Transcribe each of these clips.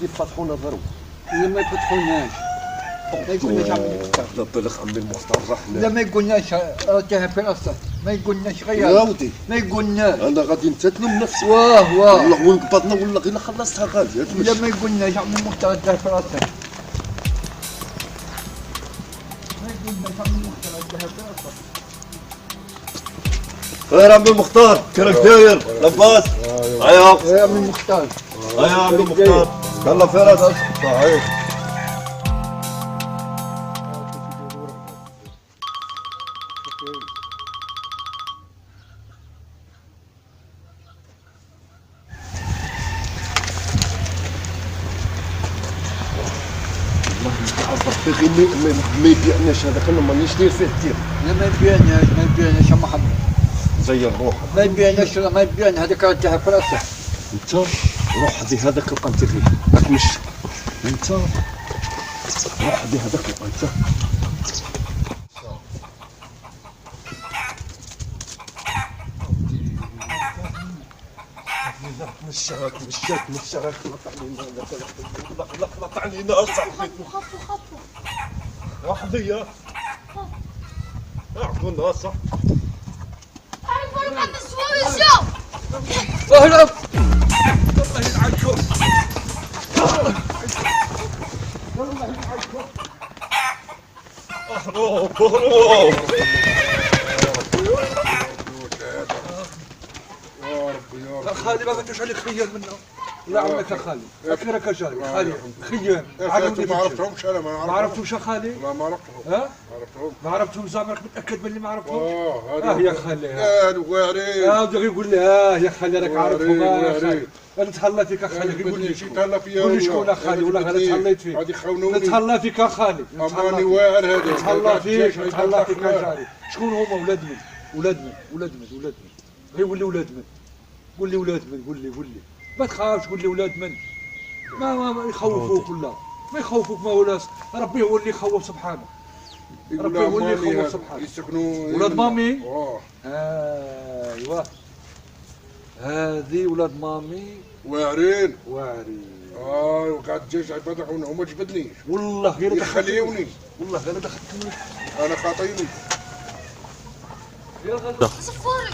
غادي يفتحونا ضرب. لا ما يفتحوناش، ما يقولناش عمي المختار. لا بالك عمي المختار راح لا ما يقولناش راجعها في راسه، ما يقولناش غير يا ودي ما يقولناش. انا غادي نتسلم نفسي واه والله ونقبضنا ولا غير خلصتها غاليه. لا ما يقولناش عمي المختار راجعها في راسه، ما يقولناش عمي المختار راجعها في راسه. خير عمي المختار كيفك داير لاباس؟ ايوا يا عمي المختار ايوا عمي المختار يلا في راسك صحيح. غير ما يبيعناش هذاك انا مانيش داير فيه الدير. لا ما يبيعناش ما يبيعناش يا محمد، زي الروح ما يبيعناش ما يبيان هذاك راجعها في راسه. انت روح هذه هذاك القنت غير راك مش انت روح هذه هذاك القنت. مشاك لط علينا اصاحبي. خفوا وحدي عقلنا صح. عرفوا لك السويسة. اهرب الله يلعنكم. اهرب يا خالي ما بدوش عليك خيال منه. لا عمك يا خالي اخيرك يا جاري خالي خيال عرفتوا ما عرفتهمش انا ما عرفتوش يا خالي؟ لا ما عرفتهم. ها؟ ما عرفتهم. ما عرفتهم زعما متاكد باللي ما عرفتهمش؟ هذا يا خالي هذا واعرين. بغى يقول لي يا خالي راك عارفهم يا خالي. انا نتهلا فيك يا خالي يقول لي شي تهلا فيا قول لي شكون يا خالي ولا غير تهليت فيك. غادي يخونوني. نتهلا فيك يا خالي اماني واعر هذا. نتهلا فيك نتهلا فيك يا جاري. شكون هما ولاد من؟ ولاد من غير ولي ولاد من. قول لي ولاد من قول لي ما تخافش قول لي ولاد من. ما يخوفوك ولا ما يخوفوك ما ولاش. ربي هو اللي يخوف سبحانه. ربي هو اللي يخوف سبحانه. يسكنوا ولاد مامي. ايوا هذه ولاد مامي واعرين. وقعد الجيش عباد هما جبدنيش والله غير يخليوني. والله غير دخلتني انا خاطيني. صفوري.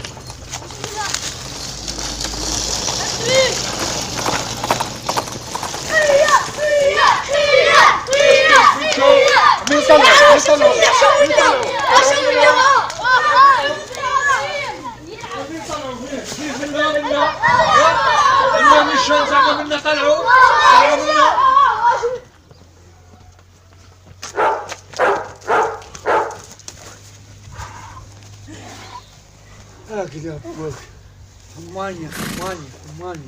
حمانية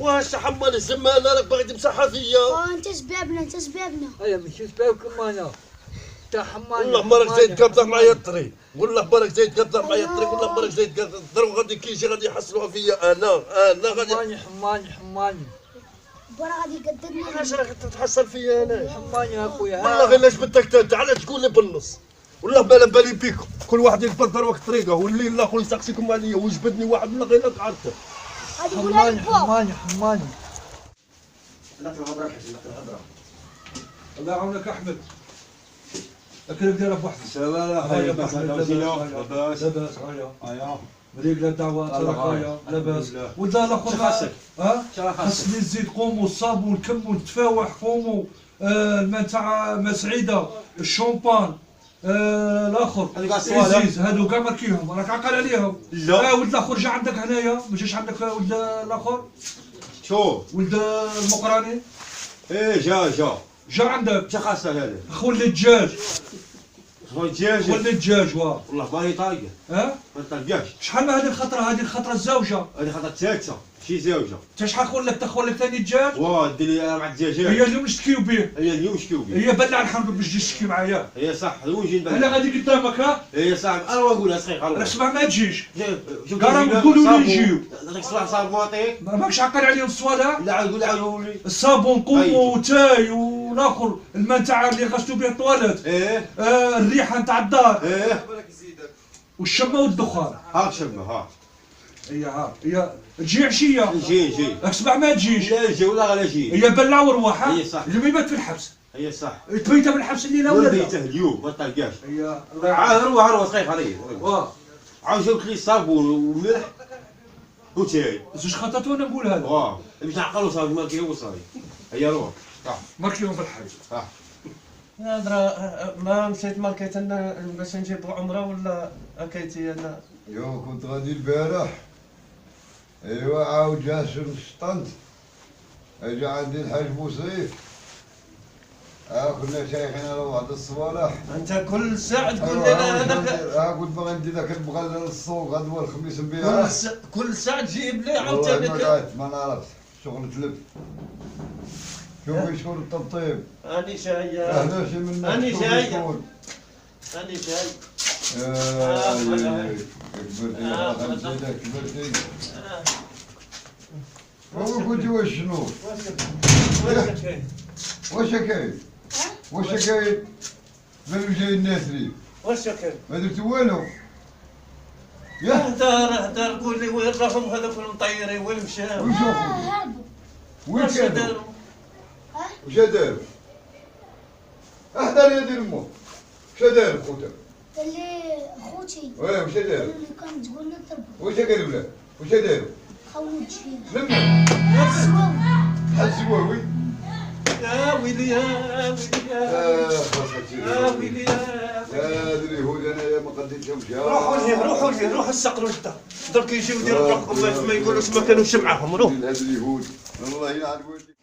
واش حمال الزمان راك باغي تمسحها فيا. انت سبابنا هيا مشيت بابكم انا تاع حمانية. والله مرك زايد كابضة معايا الطريق والله مرك زايد كابضة معايا الطريق والله مرك زايد كابضة الطريق وغادي كيجي غادي يحصلوها فيا انا غادي حماني برا غادي يقدرني. علاش راك تتحصل فيا انا. حماني يا خويا والله غير لاش بدك انت علاش تقول لي بالنص. والله بالي بيكم كل واحد يقبل دروك طريقه والليل الاخر يسقسيكم عليا ويجبدني واحد والله غير عرفته. غادي يقولها لك حماني لا الهضره الله يعاونك احمد. اكلك دايره بوحدك. لاباس لاباس هيا مريق لا دعوة هيا لاباس. ولا الاخر خاصني الزيت قوموا الصابون كموا التفاوح قوموا الماء تاع ما سعيده الشومبان الاخر الزيز هادو كاع ماركيهم راك عاقل عليهم. لا ولد الاخر جا عندك هنايا ما جاش عندك ولد الاخر شوف ولد المقراني ايه جا عندك شا خاصه هذا خول الدجاج خويا الدجاج خول الدجاج واه والله باهي طايقه ها ما طلقاش. شحال من هذه الخطره الزوجه هذه خطره ثالثه شي زوجه. انت شحال خول لك ثاني دجاج؟ واه دير لي 4 دجاجات. هي اليوم نشتكيو به. هي اليوم شكيو بيه. هي بلع الحمد باش تجي تشكي معايا. هي صح وين جي انا غادي قدامك ها؟ هي صح انا نقولها صحيح راك سبع ما تجيش. قالوا تقولوا لي نجيو. هذاك صباح صابون عطيك. ماكش عاقل عليهم الصوالح؟ لا عاد قول لي الصابون قومو وتاي والاخر الماء تاع اللي غسلوا به الطواليت. ايه الريحه نتاع الدار. ايه والشمه والدخان. هاك شمه هاك هي ها هي تجي عشيه نجي اسمع ما تجيش لا نجي ولا غير نجي هي بلا ورواح هي صح. اللي بيبات في الحبس هي صح تبيتها في الحبس الليله ولا لا ولديته اليوم ما تلقاش هي عاد روح صحيح عليه واه عاود جاوب لي صابون وملح وشاي زوج خطات وانا نقول هذا واه باش نعقلوا صافي ما كاين وصاي هيا روح ماكلهم في الحي هذا ما مشيت ماركيت انا باش نجيب عمره ولا اكيتي انا يو كنت غادي البارح ايوا عاود جا الشطنت اجا عندي الحاج بوصيف كنا شايخين على واحد الصوالح انت كل ساعه تقول لي انا هذاك كنت باغي ندي ذاك البغال للسوق غدوه الخميس نبيعها كل ساعه تجيب لي والله عاوتاني ما قعدت ما نعرفش شغل تلف شوفي شكون الطبطيب اني جايه اهلا شي منك أنا شوفي جاية. شكون. اني جاي كبرتي يا خمسة كبرتي هو كنت واش شنو؟ واش كاين؟ واش كاين؟ من جاي الناسري واش كاين ما درت والو يا هدار قول لي وين راهم هذوك المطيرين وين مشاو وين شوفوا؟ هربوا وين واش كانوا؟ داروا وش داروا؟ اهدر يا دير امك وش داروا خوتك؟ قال لي خوتي واه وش داروا؟ اللي كان تقول نضربوا وش قالوا له؟ وش داروا؟ خونوا فيه لما سواو حسواوي يا ويلي يا ويلي يا ويلي يا ذي اليهود انا يا ما قديتهمش روحوا لهيه روحوا لهيه روحوا السقروا لتا درك يجيو يديروا روحكم ما يقولوش ما كانوش معاهم روح هذا اليهود والله يلعن والديك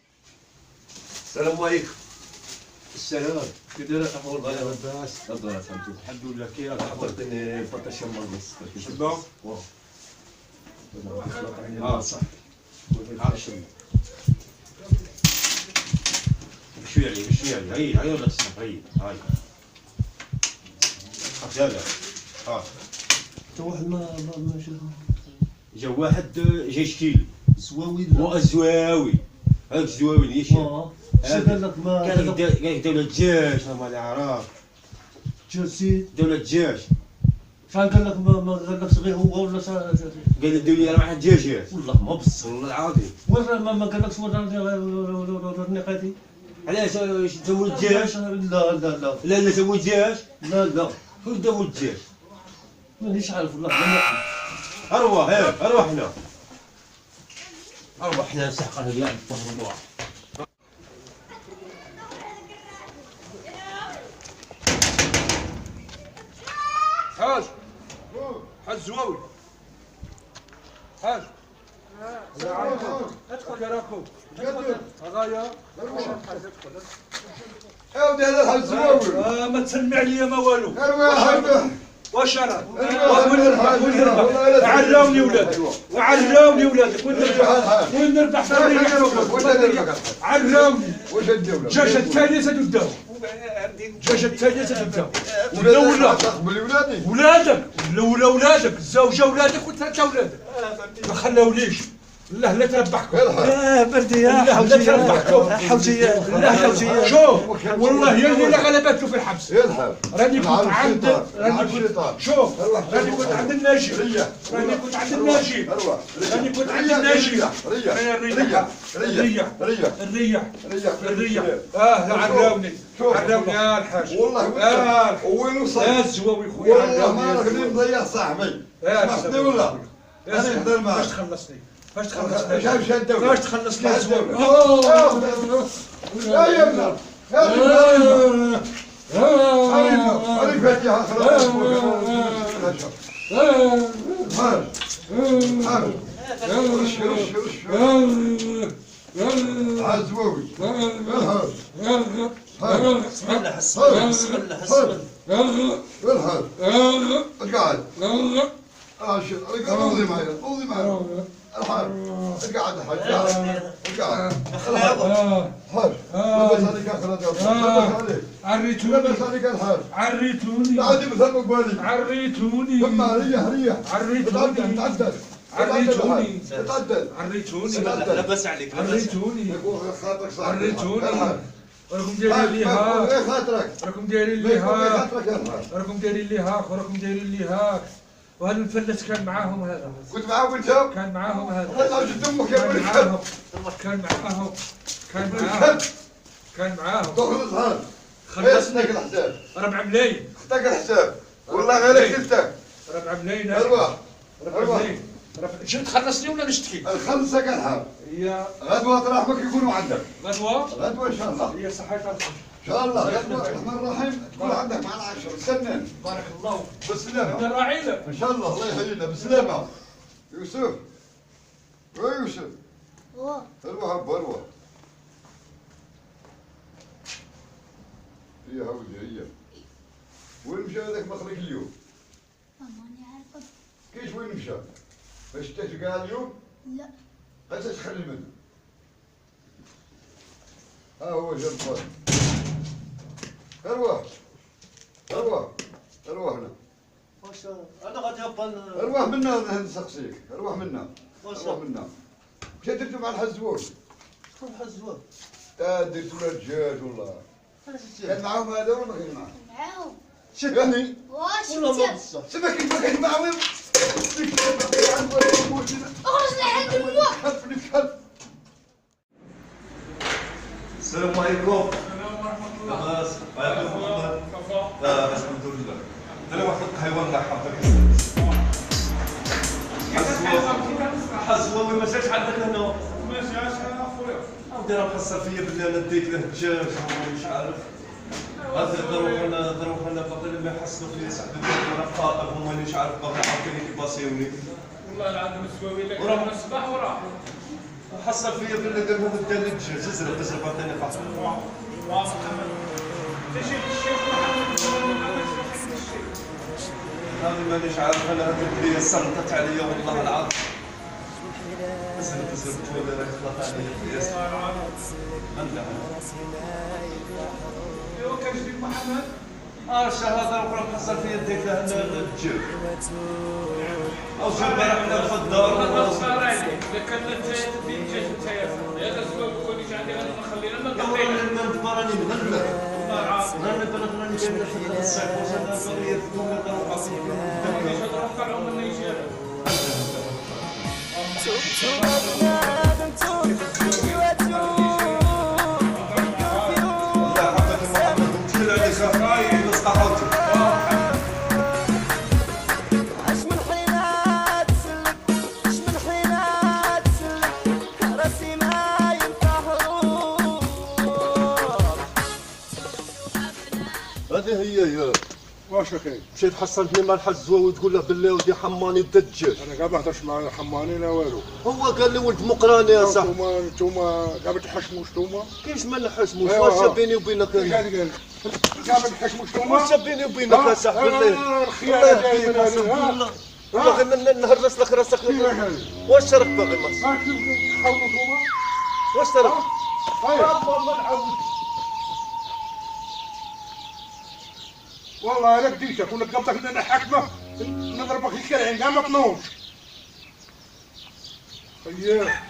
السلام عليكم. السلام كي داير اخو الله لاباس الله فهمتو. الحمد لله كي راك عطيتني بطاطا مالنص. شباب صح عرش بشوي عليه بشوي عليه هاي ولا تسمح هاي هذا تو واحد ما جا واحد جا يشكيل سواوي هو الزواوي هاك الزواوي اللي يشكي شو قال لك ما قال لك دولة الجيش ما العراق جالسين دولة الجيش شحال قال لك ما قال لك صغير هو ولا قال الدولة راه واحد الجيش والله ما بص والله العظيم وين ما قالكش وين النقادي علاش سمو الجيش لا لا لا لا سمو الجيش لا لا شو سمو الجيش مانيش عارف والله ارواح هنا اروح حنا نسحق هذا كاع الظهر حاج حاج زواوي حاج ادخل يا راكو غايا عاود هذا الحاج زواوي ما تسمع عليا ما والو ارواح واش انا وين نربح عراوني ولادك عراوني ولادك وين نربح في الريح عراوني واش الدولة؟ جاش الثالثة تبداو جاش الثالثة تبداو ولا تقبل ولادي ولادك ولا ولادك الزوجة ولادك وثلاثة ولادك ما خلاوليش الله لا تربحكم يا بردي يا لا تربحكم حوجي لا حوجي شوف والله يا اللي غلبته في الحبس يلحق راني كنت عند الشيطان شوف راني كنت عند الناجي راني كنت عند الناجي راني كنت عند الناجي الريح الريح عراوني عراوني يا الحاج والله وين يا وصل؟ الزواوي خويا والله ما عراوني نقدر نضيع صاحبي يا سمحتني ولا؟ انا نقدر معك فاش تخلصني فاش تخلصني شاف الدولة فاش تخلصني يا زواوي يا يمنا يا هذه الفاتحة خلاص رش رش رش عزوي بسم الله بسم الله بسم الله بسم الله الحال اقعد روضي معي روضي معي الحال اقعد الحاج اقعد حاج لبس عليك اخرج لبس عليك عريتوني لبس عليك الحاج عريتوني عادي مثل مقبالي عريتوني ثم ريح ريح عريتوني تعدل عريتوني تعدل عريتوني لبس عليك عريتوني يكون خاطرك صح عريتوني الحاج راكم دايرين ليها غير خاطرك راكم دايرين غير ليها خاطرك يا الحاج راكم دايرين ليها راكم دايرين ليها وهذا المفلس كان معاهم هذا. كنت معاهم انت؟ كان معاهم هذا. الله يعوج دمك يا كان ولد معاهم. الكلب. كان معاهم. كان ولد معاهم. الكلب. كان معاهم. دخل الظهر. خلصني اختك الحساب. 4 ملايين. اختك الحساب. والله غير كلتك. 4 ملايين. ارواح. 4 ملايين. شو تخلصني ولا نشتكي؟ الخمسة كالحال. هي غدوة رحمك يكونوا عندك. غدوة؟ غدوة ان شاء الله. هي صحيحة. ان شاء الله غدوة الرحمن الرحيم تكون عندك مع العشر. استنى. بارك الله. بالسلامة. انا راعي لك. ان شاء الله الله يحيينا بالسلامة. يوسف. وين يوسف؟ هو اروح ابا اروح. هي هودي هي. وين مشى هذاك مخرج اليوم؟ ماني عارفة. كيش وين مشى؟ ما شفتش كاع اليوم؟ لا غادي تخلي منه. ها هو جا الفار. اروح. اروح. اروح هنا. واش انا غادي نبقى اروح منا نسقسيك. اروح منا. اروح منا. مشى درتو مع الحزور. شكون الحزوان؟ تا درتو له الدجاج والله. كان معاهم هذا ولا ما كان معاهم؟ معاهم. شدني. واش ولا ما انت؟ بصح سمك كيف ما كان معاهم. اخرج لعند امك. كلب الكلب. السلام عليكم. لاباس؟ عليكم محمد. لاباس الحمد لله. انا واحد القهوه الله يحفظك. حزوه وين ما جاش عندك هنا؟ ما جاش انا اخويا. عاودي راه محصل فيا بلي انا ديت له الدجاج ومش عارف. هذا ضروح انا باقي ما يحصلوا فيا صاحبي انا خاطر هما مانيش عارف باقي عاوتاني كيباسيوني. والله العظيم سواوي لك من الصباح وراح. حصل فيا بلي دار لهم الدجاج الدجاج زرب عاوتاني خاطر. تجي الشيخ محمد هذه مانيش عارف انا هذه البليه سلطت عليا والله العظيم. تزرب ولا راك خلط عليا ياسر. عندها. ايوا كنجيب محمد. الشهادة وكره حصل فيا ديك له الدجاج. او شي البارح حنا في الدار. هذا صار عليك. اذا كان انت تدي الدجاج انت يا خويا. هذا الزواج كون يجي عندي غادي نخلينا ما نقطعينش. انا نبقى راني مغلب. والله العظيم. راني بلغ راني جاي من الصيف واش انا باغي يفكوا من ليش هذا راه طلعوا من نيجيريا. هذه هي واش اخي؟ مشيت حصلتني مع الحزوه وتقول له بالله ودي حماني الدجاج. انا كاع ما هضرتش مع الحماني لا والو. هو قال لي ولد مقراني يا صاحبي. نتوما كاع ما تحشموش نتوما. كيفاش ما نحشموش؟ أيوة. واش بيني وبينك ايش قاعد قال؟ كاع ما تحشموش نتوما. واش بيني وبينك يا صاحبي؟ الله الخيانه جايه من هذه. والله نهرس لك راسك. واش راك باغي مصر؟ ما تحاولوا نتوما. واش راك؟ والله نعاود. والله انا بديتك ولا قبضتك ان انا حاكمه نضربك الكرعين كاع ما تنوضش. اييه